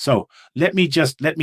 So let me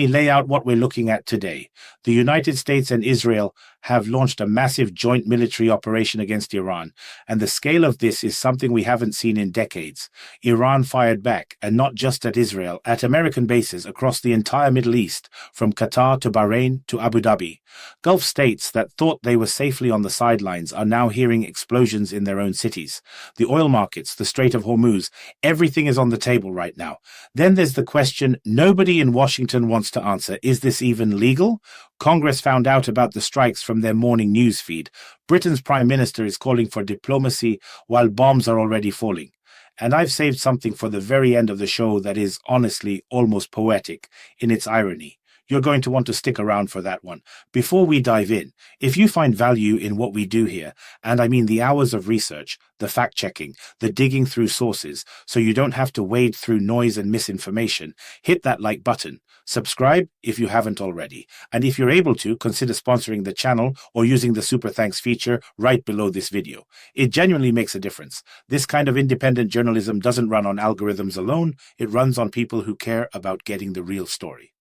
lay out what we're looking at today. The United States and Israel have launched a massive joint military operation against Iran, and the scale of this is something we haven't seen in decades. Iran fired back, and not just at Israel, at American bases across the entire Middle East, from Qatar to Bahrain to Abu Dhabi. Gulf states that thought they were safely on the sidelines are now hearing explosions in their own cities. The oil markets, the Strait of Hormuz, everything is on the table right now. Then there's the question nobody in Washington wants to answer. Is this even legal? Congress found out about the strikes from their morning news feed. Britain's Prime Minister is calling for diplomacy while bombs are already falling. And I've saved something for the very end of the show that is honestly almost poetic in its irony. You're going to want to stick around for that one. Before we dive in, if you find value in what we do here, and I mean the hours of research, the fact-checking, the digging through sources, so you don't have to wade through noise and misinformation, hit that like button. Subscribe if you haven't already. And if you're able to, consider sponsoring the channel or using the Super Thanks feature right below this video. It genuinely makes a difference. This kind of independent journalism doesn't run on algorithms alone. It runs on people who care about getting the real story.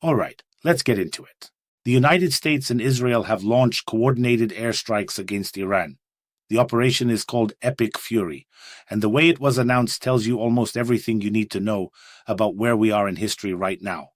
All right, let's get into it. The United States and Israel have launched coordinated airstrikes against Iran. The operation is called Epic Fury, and the way it was announced tells you almost everything you need to know about where we are in history right now.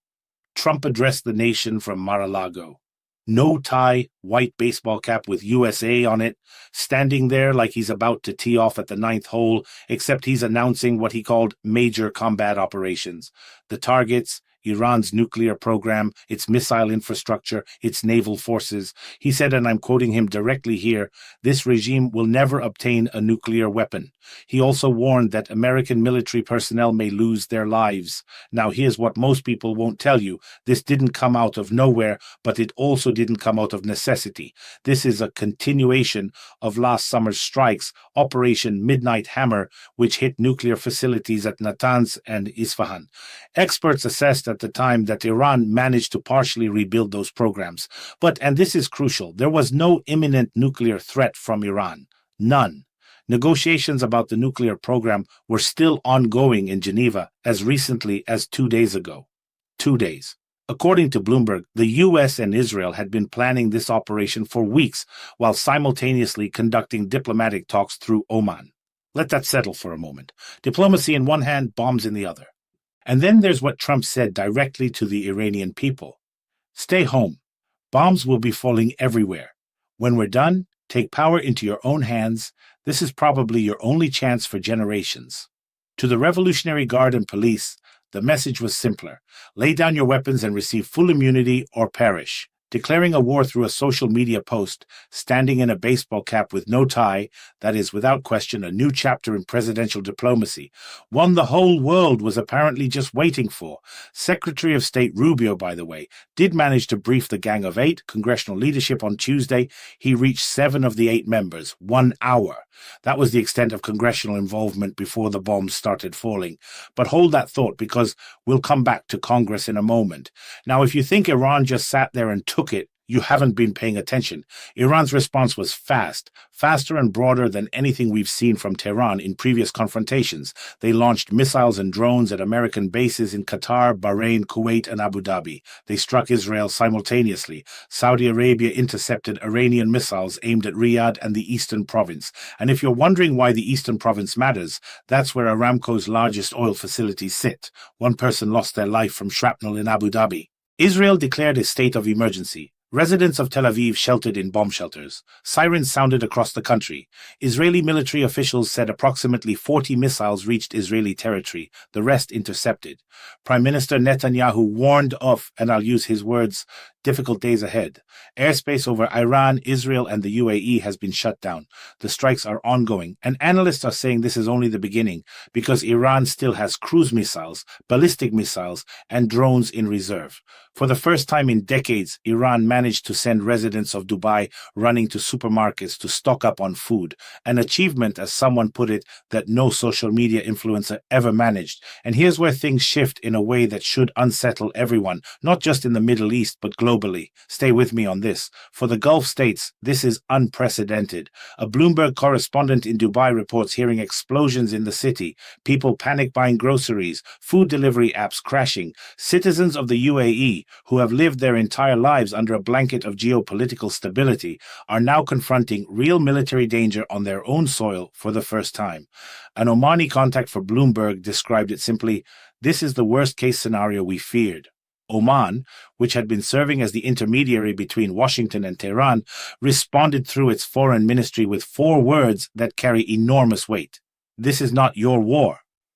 Trump addressed the nation from Mar-a-Lago. No tie, white baseball cap with USA on it, standing there like he's about to tee off at the 9th hole, except he's announcing what he called major combat operations. The targets: Iran's nuclear program, its missile infrastructure, its naval forces. He said, and I'm quoting him directly here, this regime will never obtain a nuclear weapon. He also warned that American military personnel may lose their lives. Now, here's what most people won't tell you. This didn't come out of nowhere, but it also didn't come out of necessity. This is a continuation of last summer's strikes, Operation Midnight Hammer, which hit nuclear facilities at Natanz and Isfahan. Experts assessed at the time that Iran managed to partially rebuild those programs. But, and this is crucial, there was no imminent nuclear threat from Iran. None. Negotiations about the nuclear program were still ongoing in Geneva as recently as 2 days ago. 2 days. According to Bloomberg, the U.S. and Israel had been planning this operation for weeks while simultaneously conducting diplomatic talks through Oman. Let that settle for a moment. Diplomacy in one hand, bombs in the other. And then there's what Trump said directly to the Iranian people. Stay home. Bombs will be falling everywhere. When we're done, take power into your own hands. This is probably your only chance for generations. To the Revolutionary Guard and police, the message was simpler. Lay down your weapons and receive full immunity or perish. Declaring a war through a social media post, standing in a baseball cap with no tie, that is without question a new chapter in presidential diplomacy, one the whole world was apparently just waiting for. Secretary of State Rubio, by the way, did manage to brief the Gang of Eight, congressional leadership, on Tuesday. He reached 7 of the 8 members, 1 hour. That was the extent of congressional involvement before the bombs started falling. But hold that thought, because we'll come back to Congress in a moment. Now, if you think Iran just sat there and took it, you haven't been paying attention. Iran's response was fast, faster and broader than anything we've seen from Tehran in previous confrontations. They launched missiles and drones at American bases in Qatar, Bahrain, Kuwait, and Abu Dhabi. They struck Israel simultaneously. Saudi Arabia intercepted Iranian missiles aimed at Riyadh and the eastern province. And if you're wondering why the eastern province matters, that's where Aramco's largest oil facilities sit. One person lost their life from shrapnel in Abu Dhabi. Israel declared a state of emergency. Residents of Tel Aviv sheltered in bomb shelters. Sirens sounded across the country. Israeli military officials said approximately 40 missiles reached Israeli territory, the rest intercepted. Prime Minister Netanyahu warned of, and I'll use his words, difficult days ahead. Airspace over Iran, Israel, and the UAE has been shut down. The strikes are ongoing, and analysts are saying this is only the beginning because Iran still has cruise missiles, ballistic missiles, and drones in reserve. For the first time in decades, Iran managed managed to send residents of Dubai running to supermarkets to stock up on food, an achievement, as someone put it, that no social media influencer ever managed. And here's where things shift in a way that should unsettle everyone, not just in the Middle East, but globally. Stay with me on this. For the Gulf states, this is unprecedented. A Bloomberg correspondent in Dubai reports hearing explosions in the city, people panic buying groceries, food delivery apps crashing. Citizens of the UAE, who have lived their entire lives under a blanket of geopolitical stability, are now confronting real military danger on their own soil for the first time. An Omani contact for Bloomberg described it simply, "This is the worst-case scenario we feared." Oman, which had been serving as the intermediary between Washington and Tehran, responded through its foreign ministry with 4 words that carry enormous weight. "This is not your war."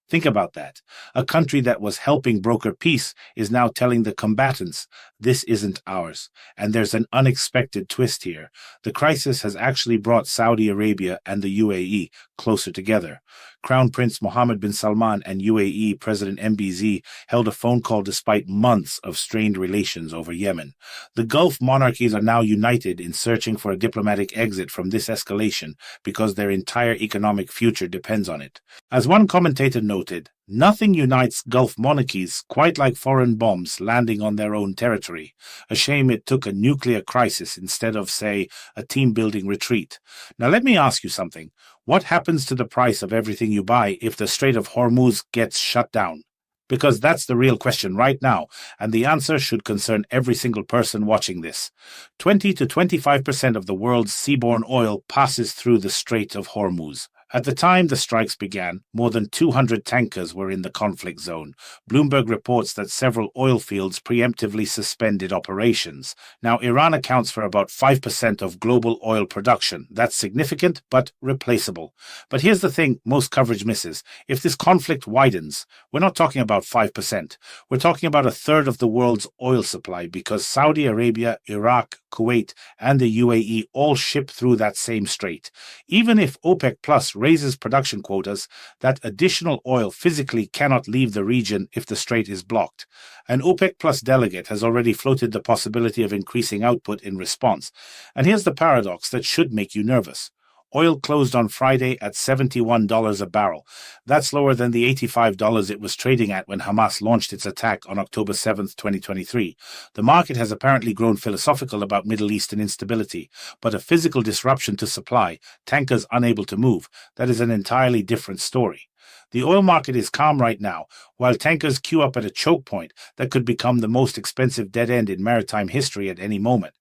Think about that. A country that was helping broker peace is now telling the combatants, "This isn't ours." And there's an unexpected twist here. The crisis has actually brought Saudi Arabia and the UAE closer together. Crown Prince Mohammed bin Salman and UAE President MBZ held a phone call despite months of strained relations over Yemen. The Gulf monarchies are now united in searching for a diplomatic exit from this escalation because their entire economic future depends on it. As one commentator noted, nothing unites Gulf monarchies quite like foreign bombs landing on their own territory. A shame it took a nuclear crisis instead of, say, a team-building retreat. Now let me ask you something. What happens to the price of everything you buy if the Strait of Hormuz gets shut down? Because that's the real question right now, and the answer should concern every single person watching this. 20 to 25% of the world's seaborne oil passes through the Strait of Hormuz. At the time the strikes began, more than 200 tankers were in the conflict zone. Bloomberg reports that several oil fields preemptively suspended operations. Now, Iran accounts for about 5% of global oil production. That's significant, but replaceable. But here's the thing most coverage misses. If this conflict widens, we're not talking about 5%. We're talking about a third of the world's oil supply because Saudi Arabia, Iraq, Kuwait, and the UAE all ship through that same strait. Even if OPEC Plus raises production quotas, that additional oil physically cannot leave the region if the strait is blocked. An OPEC Plus delegate has already floated the possibility of increasing output in response. And here's the paradox that should make you nervous. Oil closed on Friday at $71 a barrel. That's lower than the $85 it was trading at when Hamas launched its attack on October 7, 2023. The market has apparently grown philosophical about Middle Eastern instability, but a physical disruption to supply, tankers unable to move, that is an entirely different story. The oil market is calm right now, while tankers queue up at a choke point that could become the most expensive dead end in maritime history at any moment.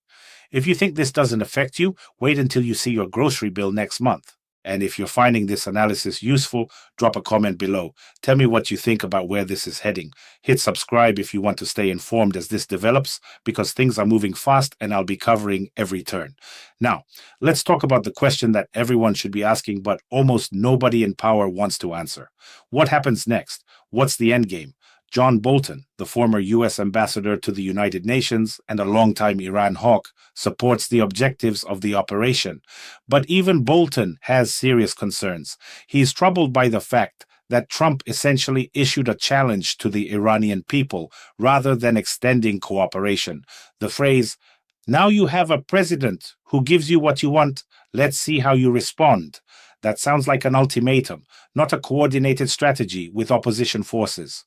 If you think this doesn't affect you, wait until you see your grocery bill next month. And if you're finding this analysis useful, drop a comment below. Tell me what you think about where this is heading. Hit subscribe if you want to stay informed as this develops, because things are moving fast and I'll be covering every turn. Now, let's talk about the question that everyone should be asking, but almost nobody in power wants to answer. What happens next? What's the end game? John Bolton, the former U.S. ambassador to the United Nations and a longtime Iran hawk, supports the objectives of the operation. But even Bolton has serious concerns. He is troubled by the fact that Trump essentially issued a challenge to the Iranian people rather than extending cooperation. The phrase, "Now you have a president who gives you what you want, let's see how you respond." That sounds like an ultimatum, not a coordinated strategy with opposition forces.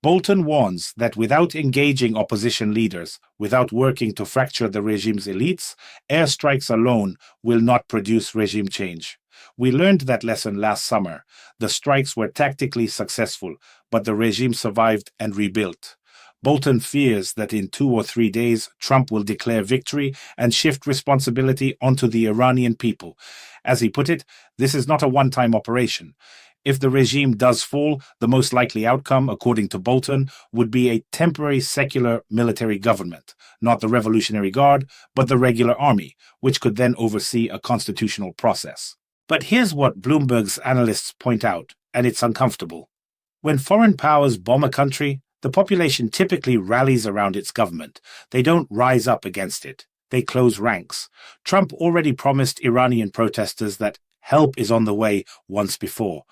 Bolton warns that without engaging opposition leaders, without working to fracture the regime's elites, airstrikes alone will not produce regime change. We learned that lesson last summer. The strikes were tactically successful, but the regime survived and rebuilt. Bolton fears that in 2 or 3 days, Trump will declare victory and shift responsibility onto the Iranian people. As he put it, this is not a one-time operation. If the regime does fall, the most likely outcome, according to Bolton, would be a temporary secular military government, not the Revolutionary Guard, but the regular army, which could then oversee a constitutional process. But here's what Bloomberg's analysts point out, and it's uncomfortable. When foreign powers bomb a country, the population typically rallies around its government. They don't rise up against it. They close ranks. Trump already promised Iranian protesters that help is on the way once before.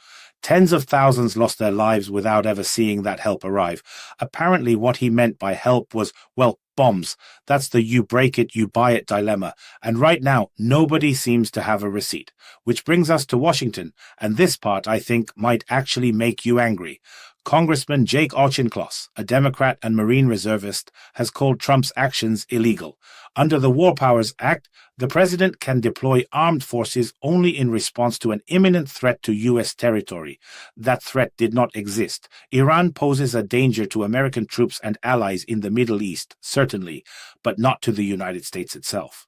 Tens of thousands lost their lives without ever seeing that help arrive. Apparently what he meant by help was, well, Bombs. That's the you break it, you buy it dilemma. And right now, nobody seems to have a receipt. Which brings us to Washington, and this part, I think, might actually make you angry. Congressman Jake Auchincloss, a Democrat and Marine reservist, has called Trump's actions illegal. Under the War Powers Act, the president can deploy armed forces only in response to an imminent threat to U.S. territory. That threat did not exist. Iran poses a danger to American troops and allies in the Middle East, certainly, but not to the United States itself.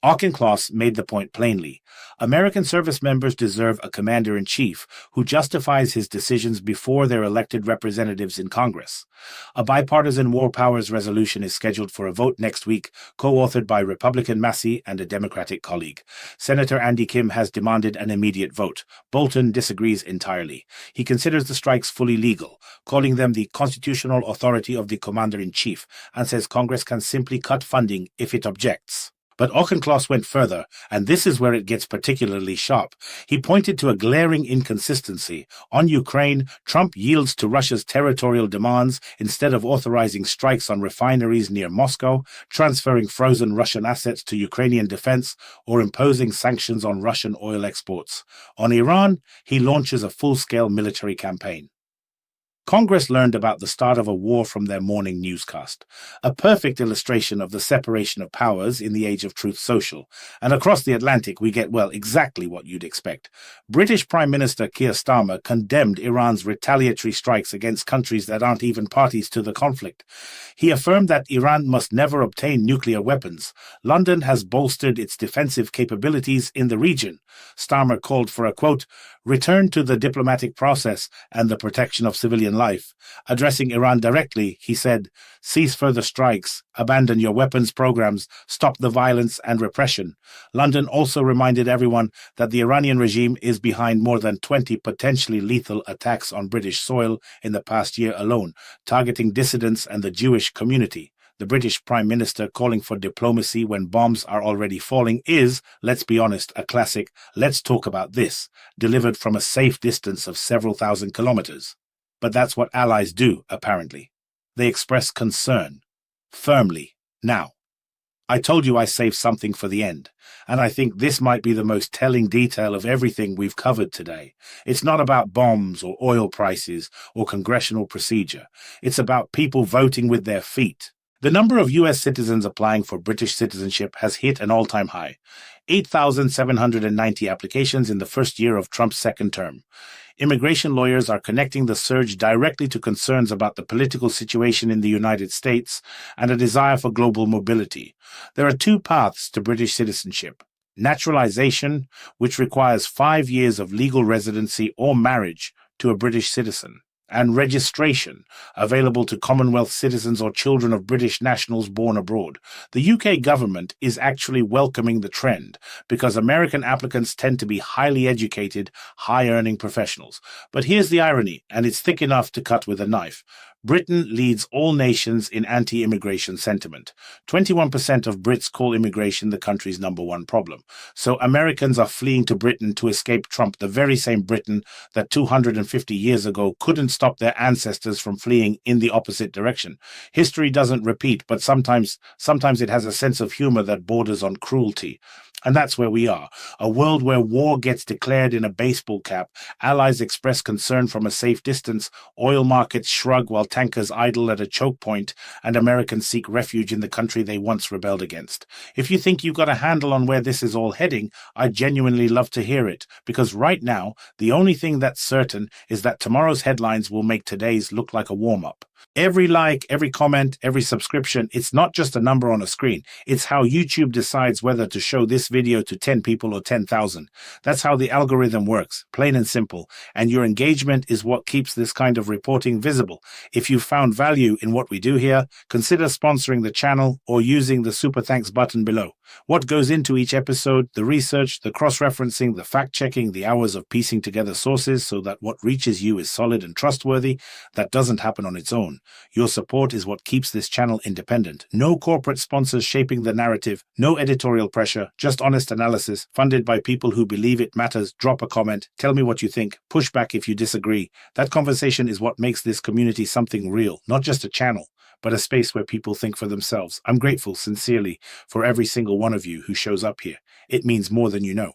Auchincloss made the point plainly. American service members deserve a commander-in-chief who justifies his decisions before their elected representatives in Congress. A bipartisan War Powers resolution is scheduled for a vote next week, co-authored by Republican Massey and a Democratic colleague. Senator Andy Kim has demanded an immediate vote. Bolton disagrees entirely. He considers the strikes fully legal, calling them the constitutional authority of the commander-in-chief, and says Congress can simply cut funding if it objects. But Auchincloss went further, and this is where it gets particularly sharp. He pointed to a glaring inconsistency. On Ukraine, Trump yields to Russia's territorial demands instead of authorizing strikes on refineries near Moscow, transferring frozen Russian assets to Ukrainian defense, or imposing sanctions on Russian oil exports. On Iran, he launches a full-scale military campaign. Congress learned about the start of a war from their morning newscast, a perfect illustration of the separation of powers in the age of Truth Social. And across the Atlantic, we get, well, exactly what you'd expect. British Prime Minister Keir Starmer condemned Iran's retaliatory strikes against countries that aren't even parties to the conflict. He affirmed that Iran must never obtain nuclear weapons. London has bolstered its defensive capabilities in the region. Starmer called for a, quote, return to the diplomatic process and the protection of civilian life. Addressing Iran directly, he said, cease further strikes, abandon your weapons programs, stop the violence and repression. London also reminded everyone that the Iranian regime is behind more than 20 potentially lethal attacks on British soil in the past year alone, targeting dissidents and the Jewish community. The British Prime Minister calling for diplomacy when bombs are already falling is, let's be honest, a classic "let's talk about this," delivered from a safe distance of several thousand kilometers. But that's what allies do, apparently. They express concern. Firmly. Now. I told you I saved something for the end, and I think this might be the most telling detail of everything we've covered today. It's not about bombs or oil prices or congressional procedure. It's about people voting with their feet. The number of U.S. citizens applying for British citizenship has hit an all-time high. 8,790 applications in the first year of Trump's second term. Immigration lawyers are connecting the surge directly to concerns about the political situation in the United States and a desire for global mobility. There are two paths to British citizenship. Naturalization, which requires 5 years of legal residency or marriage to a British citizen, and registration, available to Commonwealth citizens or children of British nationals born abroad. The UK government is actually welcoming the trend because American applicants tend to be highly educated, high-earning professionals. But here's the irony, and it's thick enough to cut with a knife. Britain leads all nations in anti-immigration sentiment. 21% of Brits call immigration the country's number one problem. So Americans are fleeing to Britain to escape Trump, the very same Britain that 250 years ago couldn't stop their ancestors from fleeing in the opposite direction. History doesn't repeat, but sometimes it has a sense of humor that borders on cruelty. And that's where we are. A world where war gets declared in a baseball cap, allies express concern from a safe distance, oil markets shrug while tankers idle at a choke point, and Americans seek refuge in the country they once rebelled against. If you think you've got a handle on where this is all heading, I'd genuinely love to hear it, because right now, the only thing that's certain is that tomorrow's headlines will make today's look like a warm-up. Every like, every comment, every subscription, it's not just a number on a screen. It's how YouTube decides whether to show this video to 10 people or 10,000. That's how the algorithm works, plain and simple. And your engagement is what keeps this kind of reporting visible. If you found value in what we do here, consider sponsoring the channel or using the super thanks button below. What goes into each episode, the research, the cross-referencing, the fact-checking, the hours of piecing together sources so that what reaches you is solid and trustworthy, that doesn't happen on its own. Your support is what keeps this channel independent. No corporate sponsors shaping the narrative, no editorial pressure, just honest analysis, funded by people who believe it matters. Drop a comment, tell me what you think, push back if you disagree. That conversation is what makes this community something real, not just a channel. but a space where people think for themselves. I'm grateful, sincerely, for every single one of you who shows up here. It means more than you know.